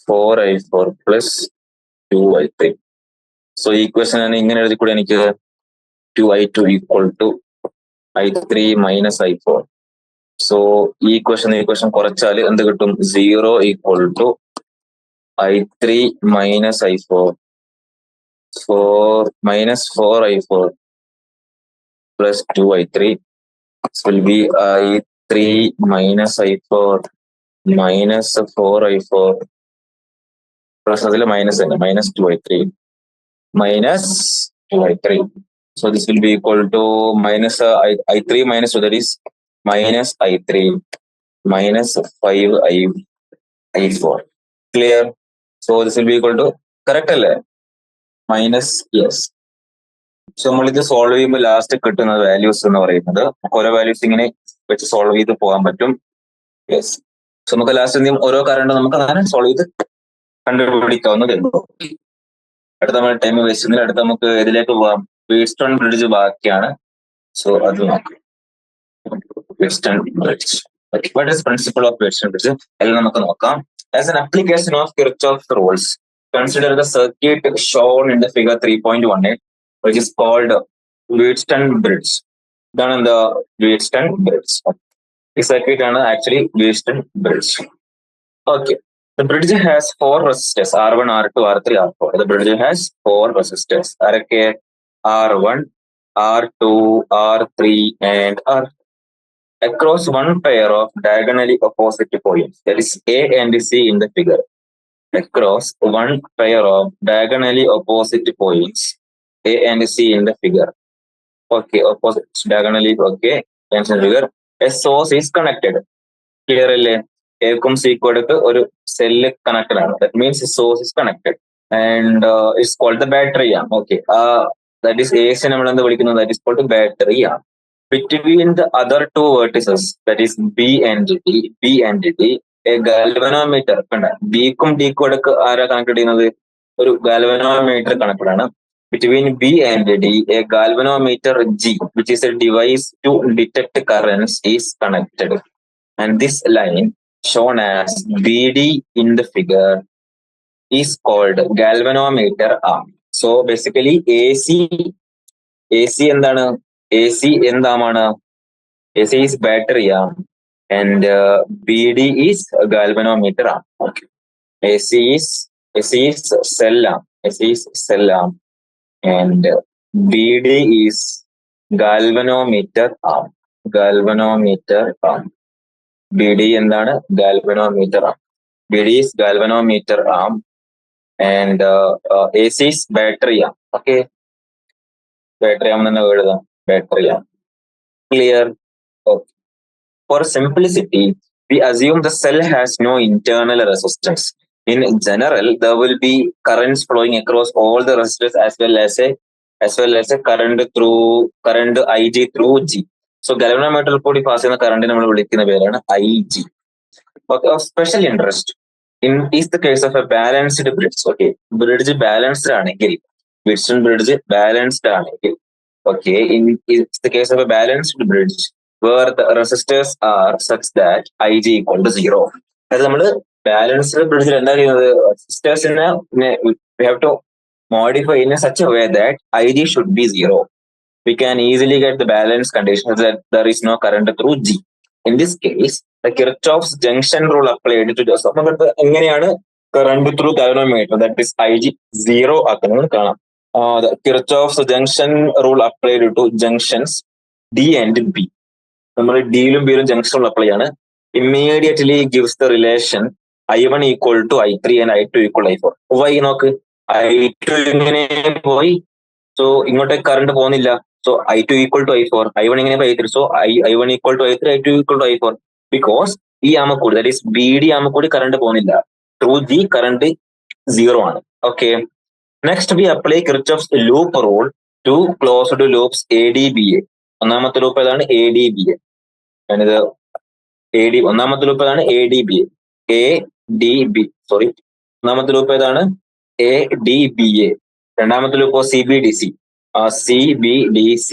4I4 plus 2I3. So ഈ ഇക്വേഷൻ ഇങ്ങനെ എഴുതി കൂടെ എനിക്ക് 2I2 equal to I3 minus I4. So ഈ ഇക്വേഷൻ കുറച്ചാൽ എന്ത് കിട്ടും? 0 equal to I3 minus I4 minus 4I4 plus 2I3. This will be I3 minus I4 minus 4I4 plus അതിൽ മൈനസ് തന്നെ minus 2I3 minus 2I3. So this will be equal to minus I3 minus 2, that is minus I3 minus 5I4. Clear? So this will be equal to, correct അല്ലേ? Minus, yes. So നമ്മളിത് solve ചെയ്യുമ്പോൾ last കിട്ടുന്ന values എന്ന് പറയുന്നത് ഓരോ values ഇങ്ങനെ വെച്ച് solve ചെയ്ത് പോകാൻ പറ്റും. യെസ്. സോ നമുക്ക് ലാസ്റ്റ് എന്ത് ചെയ്യും? ഓരോ കറണ്ട് നമുക്ക് അങ്ങനെ സോൾവ് ചെയ്ത് കണ്ടുപിടിക്കാവുന്നതേ ഉള്ളൂ. അടുത്ത നമ്മൾ ടൈം വേസ്റ്റ് ചെയ്യുന്നില്ല. അടുത്ത നമുക്ക് ഇതിലേക്ക് പോകാം. വീറ്റ്സ്റ്റോൺ ബ്രിഡ്ജ് ബാക്കിയാണ്. സോ അത് നോക്കാം. Whetstone bridge. What is principle of Wheatstone bridge? എല്ലാം നമുക്ക് നോക്കാം. As an application of Kirchhoff's rules, consider the circuit shown in the figure 3.18, which is called Wheatstone bridge. Done in the Wheatstone bridge. The circuit is actually Wheatstone bridge. Okay. The bridge has 4 resistors: R1, R2, R3, R4. The bridge has 4 resistors: R1, R2, R3, and R4. Across one pair of diagonally opposite points, that is A and C in the figure. Across one pair of diagonally opposite points, A and C in the figure. Okay, opposite diagonally, okay, in the figure. A source is connected. Clear അല്ലേ? A ക്കും C ക്കും അടുത്ത് ഒരു cell connected ആണ്. That means the source is connected. And it's called the battery. Okay, that is AC നമ്മൾ എന്ത് വിളിക്കുന്നത്? That is called the battery. Between the other 2 vertices, that is B and D, a galvanometer. B ക്കും D ക്കും അടുത്ത് ആരാ connect ചെയ്യുന്നത്? ഒരു galvanometer connected ആണ്. Between B and D, a galvanometer G, which is a device to detect currents, is connected. And this line, shown as BD in the figure, is called galvanometer arm. So basically AC എന്താണ്? AC എന്താണ്? AC is battery arm and BD is galvanometer arm. Okay. AC is cell arm. AC is cell arm and BD is galvanometer arm. Galvanometer arm. BD എന്താണ്? Galvanometer arm. BD is galvanometer arm and AC is battery arm. Okay. Battery arm തന്നെ എഴുതാം. Battery arm. Clear? Okay. For simplicity, we assume the cell has no internal resistance. In general, there will be currents flowing across all the resistors as well as a current IG through G. So galvanometer കൂടി pass ചെയ്യുന്ന current നമ്മൾ വിളിക്കുന്ന പേരാണ് IG. Okay, of special interest is the case of a balanced bridge. Okay, bridge balanced ആണെങ്കിൽ, Wheatstone bridge balanced ആണെങ്കിൽ, okay, it's the case of a balanced bridge where the resistors are such that IG equal to 0. അത് നമ്മൾ balanced ബ്രിഡ്ജിൽ എന്താ ചെയ്യുന്നത്? റെസിസ്റ്റേഴ്സിനെ we have to modify in such a way that IG should be 0. We can easily get the balance conditions that there is no current through G. In this case, the Kirchhoff's junction rule applied to Joseph. നമുക്ക് എങ്ങനെയാണ് current through galvanometer, that is IG 0 ആക്കുന്നത് കാണാം. The Kirchhoff's junction rule applied to junctions D and B. നമ്മൾ ഡിയിലും ബിയിലും ജംഗ്ഷനിൽ apply ആണ്. Immediately gives the relation I1 equal to I3 and I2 equal I4. Why നോക്ക്, I2 ഇങ്ങനെ പോയി, so ഇങ്ങോട്ടേക്ക് current പോകുന്നില്ല. So I2 equal to I4, I1 ഇങ്ങനെ I3, so I1 equal to I3, I2 equal to I4. Because ഈ ആമക്കൂടി, that is BD ആമക്കൂടി current പോകുന്നില്ല. ത്രൂ ജി കറണ്ട് 0 ആണ്. Okay, next we apply Kirchhoff's loop rule to closed loops ADBA. ഒന്നാമത്തെ loop ഏതാണ്? ADBA. ഞാനിത് ഒന്നാമത്തെ loop ഏതാണ്? ADBA. ഒന്നാമത്തെ ലൂപ്പ് ഏതാണ്? ADBA. രണ്ടാമത്തെ ലൂപ്പ് CBDC. CBDC.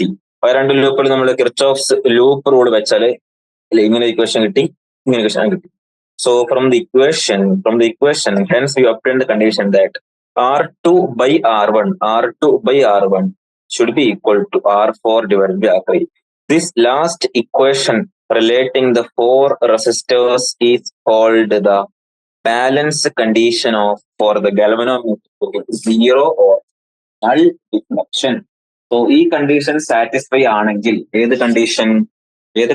രണ്ട് ലൂപ്പുകൾ നമ്മൾ കിർച്ചോഫ്സ് ലൂപ്പ് റൂൾ വെച്ചാൽ ഇങ്ങനെ ഇക്വേഷൻ കിട്ടി, ഇങ്ങനെ ഇക്വേഷൻ കിട്ടി. So from the equation, hence we obtain the condition that R2 by R1 should be equal to R4 divided by R3. This last equation relating the four resistors is called the balance condition for the galvanometer, zero or null deflection. So ഈ condition satisfy ആണെങ്കിൽ ഏത്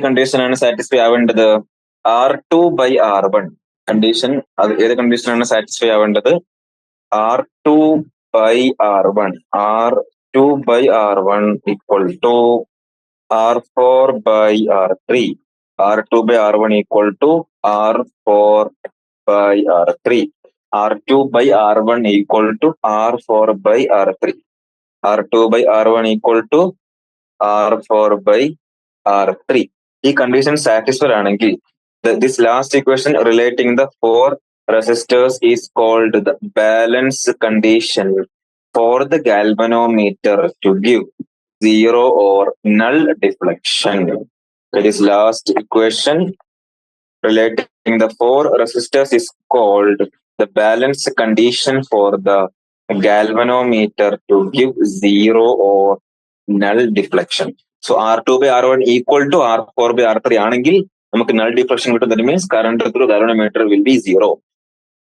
condition ആണ് satisfy ആവേണ്ടത്? R2 by R1 condition. അത് ഏത് കണ്ടീഷനാണ് satisfy ആവേണ്ടത്? R2 by R1 equal to R4 by R3. R2 by R1 equal to R4 by R3. R2 by R1 equal to R4 by R3. R2 by R1 equal to R4 by R3. ഈ condition satisfy ആണെങ്കിൽ this last equation relating the four resistors is called the balance condition for the galvanometer to give zero or null deflection. That is last equation relating the four resistors is called the balance condition for the galvanometer to give zero or null deflection. So R2 by R1 equal to R4 by R3 ആണെങ്കിൽ നമുക്ക് null deflection കിട്ടും. That means current through galvanometer will be zero.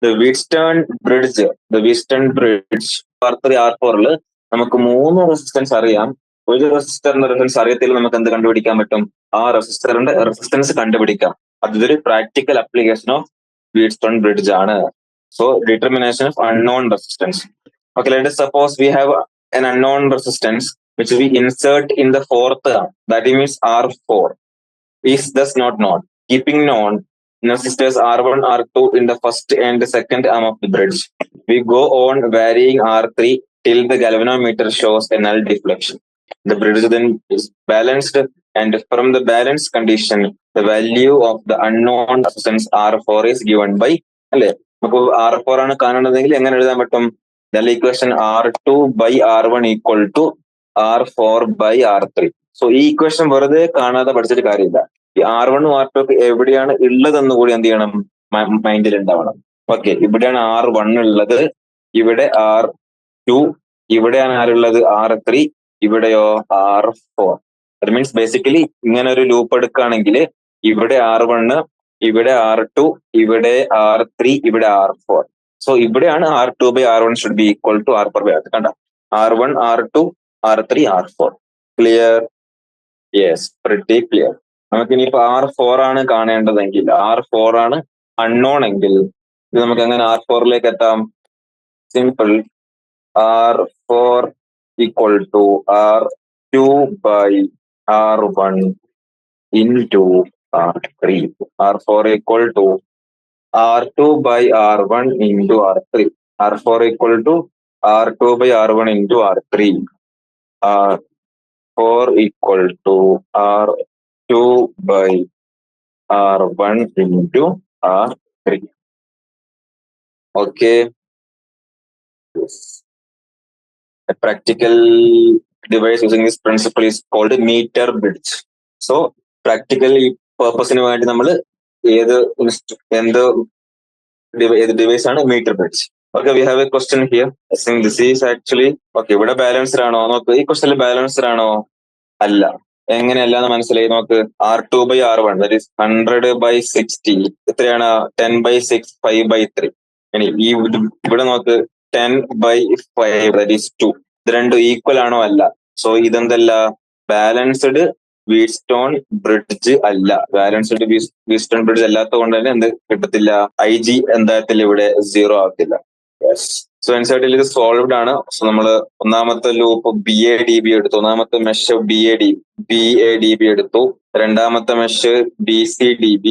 The Wheatstone bridge R3 R4 നമുക്ക് 3 resistance അറിയാം. ഒരു റെസിസ്റ്ററിന്റെ resistance അറിയത്തിൽ നമുക്ക് എന്ത് കണ്ടുപിടിക്കാൻ പറ്റും? ആ റെസിസ്റ്ററിന്റെ റെസിസ്റ്റൻസ് കണ്ടുപിടിക്കാം. അതൊരു practical application of Wheatstone bridge ആണ്. So determination of unknown resistance. Okay, let us suppose we have an unknown resistance which we insert in the fourth arm, that means R4 is thus not known. Keeping known resistors R1, R2 in the first and second arm of the bridge, we go on varying R3 till the galvanometer shows a null deflection. The bridge then is balanced, and from the balance condition, the value of the unknown resistance R4 is given by, അല്ലെ, നമുക്ക് R4 ആണ് കാണേണ്ടതെങ്കിൽ എങ്ങനെ എഴുതാൻ പറ്റും? The equation R2 by R1 equal to R4 by R3. So ഈ equation വെറുതെ കാണാതെ പഠിച്ചിട്ട് കാര്യമില്ല. ഈ R1 R2 ഒക്കെ എവിടെയാണ് ഉള്ളതെന്ന് കൂടി എന്ത് ചെയ്യണം? മൈൻഡിൽ ഉണ്ടാവണം. ഓക്കെ, ഇവിടെയാണ് R1 ഉള്ളത്, ഇവിടെ R2, ഇവിടെയാണ് ആരുള്ളത്? R3, ഇവിടെയോ R4. ദാറ്റ് മീൻസ് ബേസിക്കലി ഇങ്ങനെ ഒരു ലൂപ്പ് എടുക്കുകയാണെങ്കിൽ ഇവിടെ R1, ഇവിടെ R2, ഇവിടെ R3, ഇവിടെ R4. സോ ഇവിടെയാണ് R2 by R1 should be equal to R4 by R3. കണ്ട, R1 R2 R3 R4. Clear? Yes, pretty clear. നമുക്കിനിയിപ്പോ R4 ആണ് കാണേണ്ടതെങ്കിൽ, R4 ആണ് അൺനോൺ എങ്കിൽ ഇത് നമുക്ക് എങ്ങനെ R4ലേക്ക് എത്താം? Simple. R4 equal to R2 by R1 into R3. R4 equal to R2 by R1 into R3. R4 equal to R2 by R1 into R3. R4 equal to R2 by R1 into R3. Okay. Yes. A practical device using this principle is called meter bridge. So practical purpose-ന് വേണ്ടി നമ്മൾ ഏത് device ആണ്? Meter bridge. Okay, we have a question here. I think this is actually, okay, ഇവിടെ balanced ആണോ നോക്ക്. ഈ ക്വസ്റ്റനിൽ balanced ആണോ? അല്ല. എങ്ങനെയല്ല എന്ന് മനസ്സിലായി നോക്ക്. R2 by R1, that is 100 by 60. എത്രയാണ്? 10 by 6, 5 by 3. ഇനി ഈ ഇവിടെ നോക്ക്, 10 by 5, that is 2. ഇത് രണ്ടും ഈക്വൽ ആണോ? അല്ല. സോ ഇതെന്തല്ല? ബാലൻസ്ഡ് വീറ്റ്സ്റ്റോൺ ബ്രിഡ്ജ് അല്ല. ബാലൻസ്ഡ് വീറ്റ്സ്റ്റോൺ ബ്രിഡ്ജ് അല്ലാത്തത് കൊണ്ട് തന്നെ എന്ത് കിട്ടത്തില്ല, IG എന്താകത്തില്ല, ഇവിടെ 0 ആകത്തില്ല. യെസ്. സോ എൻസൈറ്റിൽ ഇത് സോൾവ്ഡ് ആണ്. സോ നമ്മള് ഒന്നാമത്തെ ലൂപ്പ് BADB എടുത്തു, ഒന്നാമത്തെ മെഷ് BADB എടുത്തു, രണ്ടാമത്തെ മെഷ് BCDB,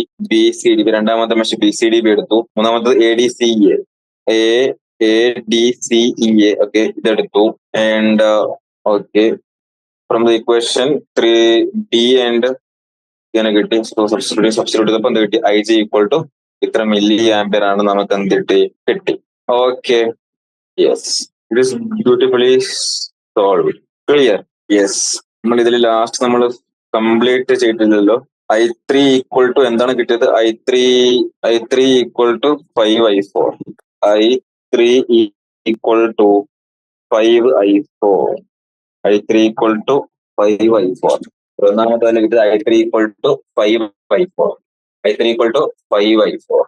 രണ്ടാമത്തെ മെഷ് BCDB എടുത്തു, മൂന്നാമത്തത് ADCEA, ഓക്കെ, ഇതെടുത്തു. And okay, from the equation 3D and ഇങ്ങനെ കിട്ടി. സോ സബ്സ്റ്റിറ്റ്യൂട്ട് ചെയ്തപ്പോൾ എന്ത് കിട്ടി, IG ഈക്വൽ ടു ഇത്ര മില്ലി ആംപിയർ ആണ് നമുക്ക് എന്ത് കിട്ടി. Okay, yes, it is beautifully solve. Clear? Yes. നമ്മൾ ഇതിൽ ലാസ്റ്റ് നമ്മൾ കംപ്ലീറ്റ് ചെയ്തില്ലല്ലോ. I3 ഈക്വൽ ടു എന്താണ് കിട്ടിയത്, I3 equal to 5I4, I3 equal to 5I4, I3 equal to 5I4. ഒന്നാമത്തെ തന്നെ കിട്ടിയത് I3 equal to 5I4, I3 equal to 5I4.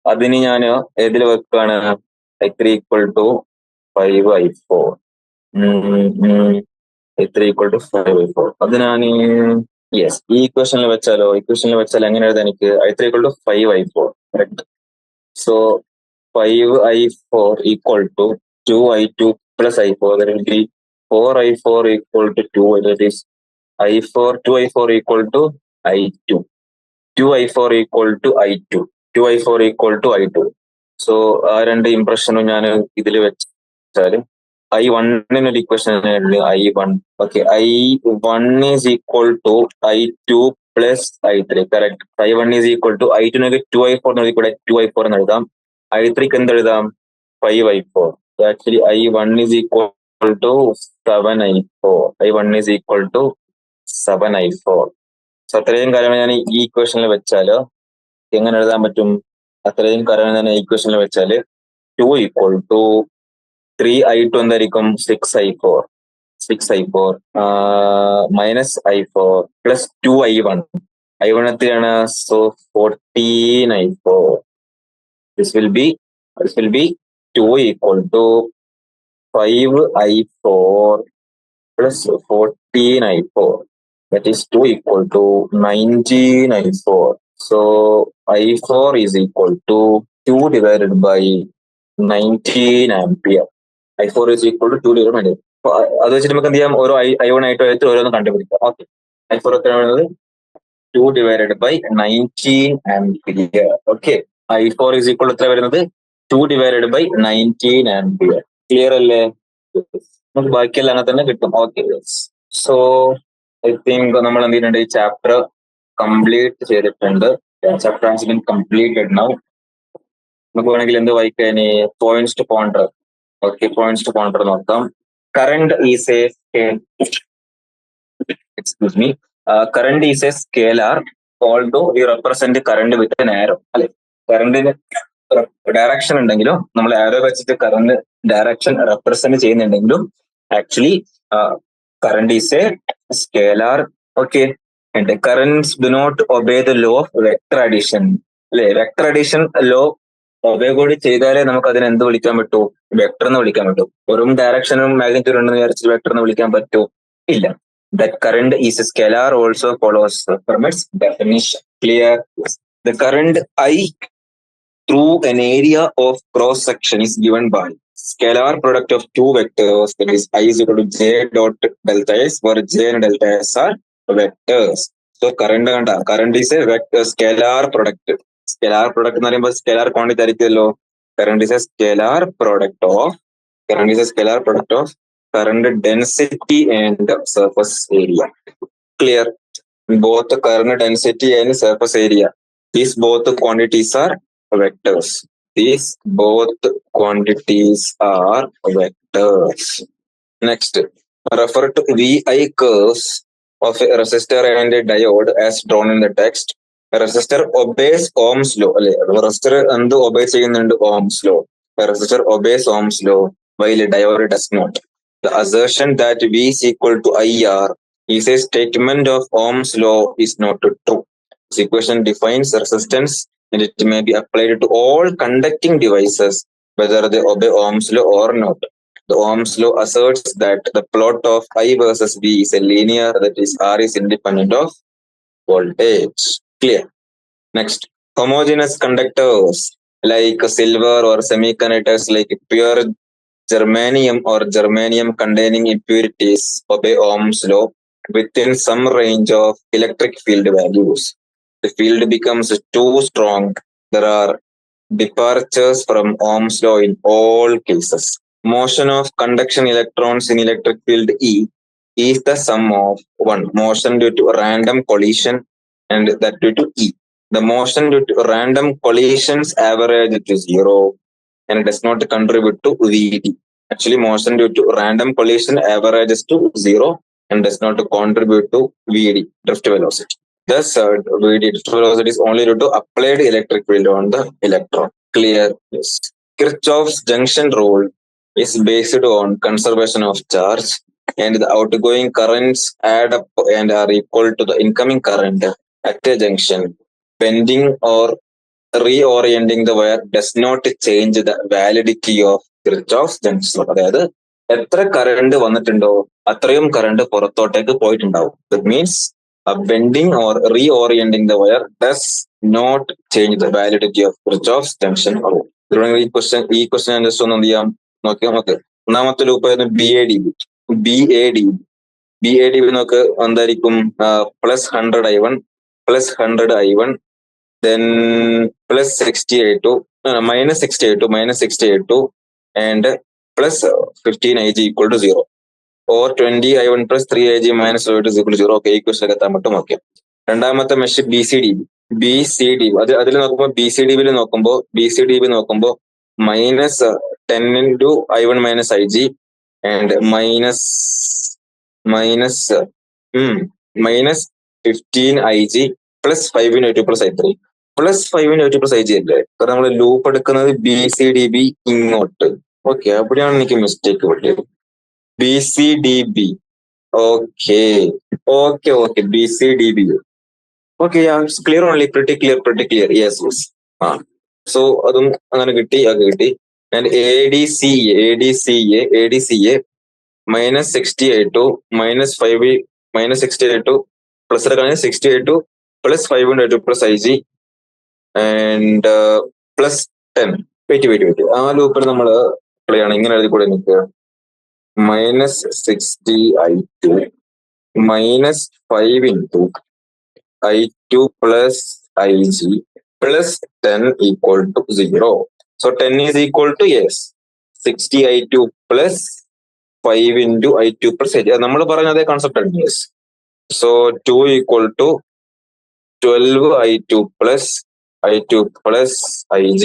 അതിന് ഞാൻ ഏതിൽ വെക്കാണ്, I3 equal to 5I4, I3 equal to 5I4. അത് ഞാൻ യെസ് ഈ ഇക്വേഷനിൽ വെച്ചാലോ, ഇക്വേഷനിൽ വെച്ചാൽ എങ്ങനെ എഴുതാൻ എനിക്ക്, I3 equal to 5I4, correct. So 5I4 equal to 2I2 plus I4, that will be 4I4 equal to 2, that is 2I4 equal to I2, 2I4 equal to I2, 2I4 equal to I2. So ആ രണ്ട് ഇംപ്രഷനും ഞാൻ ഇതിൽ വെച്ചാല് I1 ഒരു equation I1, okay, I1 is equal to I2 plus I3, correct. I1 is equal to I2 2I4 കൂടെ 2I4 എന്ന് എഴുതാം, I3ക്ക് എന്ത് എഴുതാം, 5I4. Actually I1 is equal to 7I4, I1 is equal to 7I4. So അത്രയും കാര്യങ്ങൾ ഞാൻ ഈ ഇക്വേഷനിൽ വെച്ചാല് എങ്ങനെ എഴുതാൻ പറ്റും, അത്രയും കാര്യങ്ങൾ ഞാൻ ഇക്വേഷനിൽ വെച്ചാല് 2 ഈക്വൽ ടു 3I2 എന്തായിരിക്കും, 6I4 minus I4 plus 2I1, I1 എത്രയാണ്, so 14I4. This will be 2 equal to 5I4 plus 14I4, that is 2 equal to 19I4. So I4 is equal to 2 divided by 19 ampere. I4 is equal to 2 divided by 19. അത് വെച്ചിട്ട് നമുക്ക് എന്ത് ചെയ്യാം, ഓരോ I1 I2 ഓരോന്ന് കണ്ടുപിടിക്കാം. Okay, I4 എത്ര വരുന്നത്, 2 divided by 19 ampere. Okay, I4 is equal to എത്ര വരുന്നത്, 2 divided by 19 ampere. ക്ലിയർ അല്ലേ? നമുക്ക് ബാക്കിയെല്ലാം അങ്ങനെ തന്നെ കിട്ടും. ഓക്കെ, സോ ഐ തിങ്ക് നമ്മൾ എന്ത് ചെയ്യുന്നുണ്ട്, ഈ ചാപ്റ്റർ കംപ്ലീറ്റ് ചെയ്തിട്ടുണ്ട്. Chapter has been completed now. നമുക്ക് വേണമെങ്കിൽ എന്ത് വായിക്കാൻ, points to ponder. Okay, points to ponder നോക്കാം. Current is a current is a scalar, although we represent current with an arrow. അല്ലെ, കറണ്ടിന് ഡയറക്ഷൻ ഉണ്ടെങ്കിലും നമ്മൾ ആരോ വെച്ചിട്ട് കറണ്ട് ഡയറക്ഷൻ റെപ്രസെന്റ് ചെയ്യുന്നുണ്ടെങ്കിലും actually current is A scalar. Okay, and currents do not obey the law of vector addition. അല്ലെ, vector addition law obey കൂടി ചെയ്താലേ നമുക്ക് അതിനെ എന്ത് വിളിക്കാൻ പറ്റൂ, വെക്ടർ എന്ന് വിളിക്കാൻ പറ്റൂ. വെറും ഡയറക്ഷനും മാഗ്നിറ്റ്യൂഡ് ഉണ്ടെന്ന് വിചാരിച്ച് വെക്ടർ എന്ന് വിളിക്കാൻ പറ്റൂ, ഇല്ല. That current is a scalar also follows from its definition. Clear? The current I through an area of cross section is given by scalar product of two vectors, that is I is equal to J dot delta S, where J and delta S are vectors. So current is a vector scalar product. Scalar product എന്ന് പറയുമ്പോൾ scalar quantity ആയിരിക്കുമല്ലോ. Current is a scalar product of current density and surface area. Clear? Both the current density and surface area, these both quantities are vectors. Next, refer to VI curves of a resistor and a diode as drawn in the text. A resistor obeys Ohm's law. Resistor and obeys Ohm's law. A resistor obeys Ohm's law while a diode does not. The assertion that V is equal to IR is a statement of Ohm's law is not true. This equation defines resistance and it may be applied to all conducting devices whether they obey Ohm's law or not. The Ohm's law asserts that the plot of I versus V is a linear, that is R is independent of voltage. Clear? Next, homogeneous conductors like silver or semiconductors like pure germanium or germanium containing impurities obey Ohm's law within some range of electric field values. The field becomes too strong. There are departures from Ohm's law in all cases. Motion of conduction electrons in electric field E is the sum of one motion due to random collision and that due to E. The motion due to random collisions average to zero and does not contribute to VD. Actually, motion due to random collision averages to zero and does not contribute to VD, drift velocity. Thus, VD, drift velocity, is only due to applied electric field on the electron. Clear? Yes. Kirchhoff's junction rule is based on conservation of charge, and the outgoing currents add up and are equal to the incoming current at a junction. Bending or reorienting the wire does not change the validity of Kirchhoff's junction law. അതായത് എത്ര current വന്നിട്ടുണ്ടോ അത്രയും current പുറത്തോട്ടേക്ക് പോയിട്ടുണ്ടാവും. That means bending or reorienting the wire does not change the validity of Kirchhoff's junction law. ഈ question just ഒന്ന് എന്ത് ചെയ്യാം നോക്കാം. ഒന്നാമത്തെ ലൂപ്പ് ആയിരുന്നു BADB നോക്ക് എന്തായിരിക്കും +100 I1 +100 I1 then +60 -60 and +15 Ig equal to 0 or 20 I1 +3 Ig -0 is equal to 0. Okay, ഈ ക്വസ്റ്റ്യൻ എത്താൻ പറ്റും. ഓക്കെ, രണ്ടാമത്തെ മെഷ് BCDB അതിൽ നോക്കുമ്പോൾ BCDB നോക്കുമ്പോൾ -10 into I1 - Ig and -15 Ig +5 into I2 + I3 +5 into I2 + Ig അല്ലേ? കാരണം നമ്മൾ ലൂപ്പ് എടുക്കുന്നത് BCDB ഇങ്ങോട്ട്. ഓക്കെ, അവിടെയാണ് എനിക്ക് മിസ്റ്റേക്ക് പറ്റിയത്. BCDB. Okay BCDB. Okay, clear only, pretty clear. Yes. So അതും അങ്ങനെ കിട്ടി. And ADCA -60 -5 -60 plus 60 +5 into I2 + Ig and +10. Wait ആ ലൂപ്പിൽ നമ്മൾ അപ്ലൈ ആണ്. ഇങ്ങനെ എഴുതി കൂടെ എനിക്ക് -60I2 -5 into I2 + Ig +10 equal to 0. So 10 is equal to 60I2 +5 into I2 + Ig. നമ്മൾ പറഞ്ഞ അതേ കോൺസെപ്റ്റ് ആണ്. Yes. So 2 equal to 12I2 + Ig,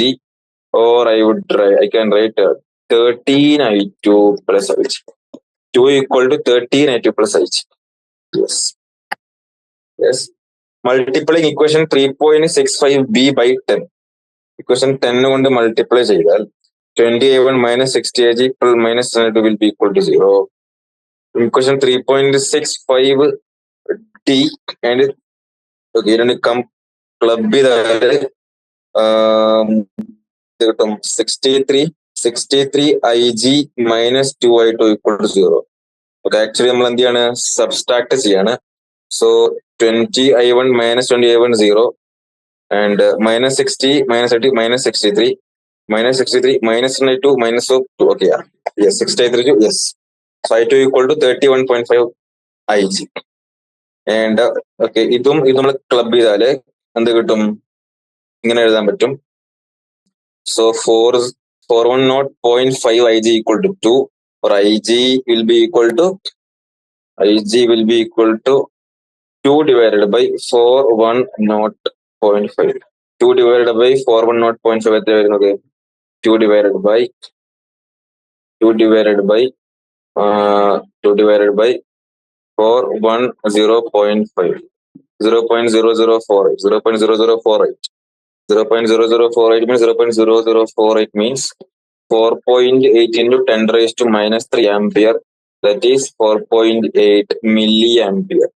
or I can write 13I2 + Ig. 2 equal to 13I2 + Ig. Yes. Multiplying equation 3.65b by 10. Equation 10 കൊണ്ട് multiply ചെയ്താൽ 20I1 - 60Ig -10I2 will be equal to 0. Equation 3.65d and ഇതിന് club ചെയ്താല് കിട്ടും 63Ig -2I2 equal to 0. Okay, actually നമ്മൾ എന്ത് ചെയ്യാണ്, subtract ചെയ്യാണ്. So 20I1 -20I1 0 and -60 -30 -63 -63 -2 -2. Okay, yes, 63 to yes. So I2 equal to 31.5 Ig. And okay, ഇതും നമ്മൾ club ചെയ്താല് എന്ത് കിട്ടും, ഇങ്ങനെ എഴുതാൻ പറ്റും. So 410.5 Ig equal to 2, or Ig will be equal to 2 divided by 410.5. 2 divided by 410.5 എത്ര വരുന്നത്? 2 divided by 410.5 0.0048 0.0048 means 0.0048 means 4.8 into 10⁻³ ampere, that is 4.8 milliampere,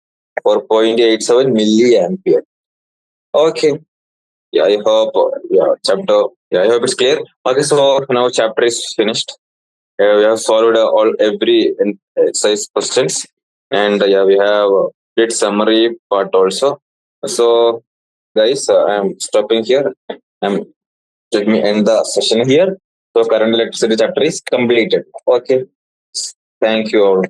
4.87 milliampere. Okay, I hope I hope it's clear. Okay, so now chapter is finished. We have solved all every exercise questions, and we have did summary part also. So, guys, I'm stopping here. Let me end the session here. So, current electricity chapter is completed. Okay. Thank you all.